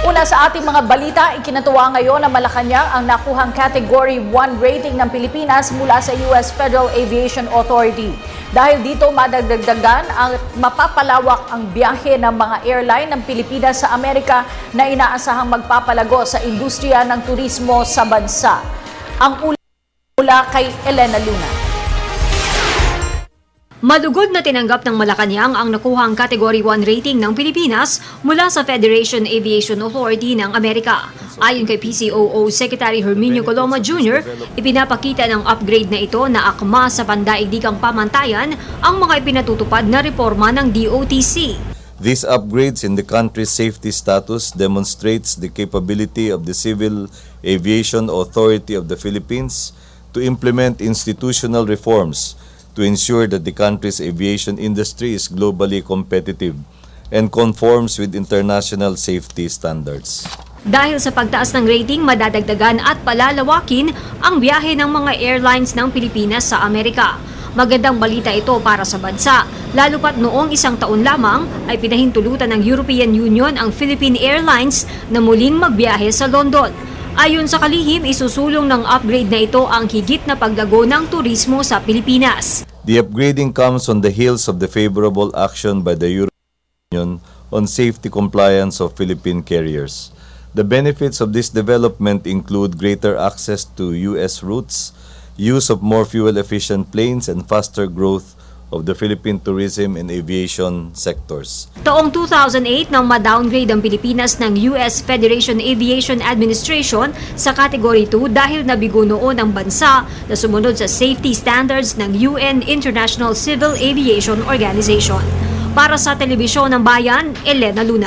Una sa ating mga balita, ikinatuwa ngayon na Malacanang ang nakuhang Category 1 rating ng Pilipinas mula sa US Federal Aviation Authority. Dahil dito madagdagan ang mapapalawak ang biyahe ng mga airline ng Pilipinas sa Amerika na inaasahang magpapalago sa industriya ng turismo sa bansa. Ang ula kay Elena Luna. Malugod na tinanggap ng Malacanang ang nakuhang Category 1 rating ng Pilipinas mula sa Federation Aviation Authority ng Amerika. Ayon kay PCOO Secretary Herminio Coloma Jr., ipinapakita ng upgrade na ito na akma sa pandaigdigang pamantayan ang mga ipinatutupad na reforma ng DOTC. These upgrades in the country's safety status demonstrates the capability of the Civil Aviation Authority of the Philippines to implement institutional reforms to ensure that the country's aviation industry is globally competitive and conforms with international safety standards. Dahil sa pagtaas ng rating, madadagdagan at palalawakin ang biyahe ng mga airlines ng Pilipinas sa Amerika. Magandang balita ito para sa bansa, lalo pat noong isang taon lamang ay pinahintulutan ng European Union ang Philippine Airlines na muling magbiyahe sa London. Ayon sa kalihim, isusulong ng upgrade na ito ang higit na paglago ng turismo sa Pilipinas. The upgrading comes on the heels of the favorable action by the European Union on safety compliance of Philippine carriers. The benefits of this development include greater access to U.S. routes, use of more fuel-efficient planes, and faster growth of the Philippine tourism and aviation sectors. Taong 2008 nang ma-downgrade ang Pilipinas ng US Federation Aviation Administration sa Category 2 dahil nabigo noon ang bansa na sumunod sa safety standards ng UN International Civil Aviation Organization. Para sa Telebisyon ng Bayan, Elena Luna.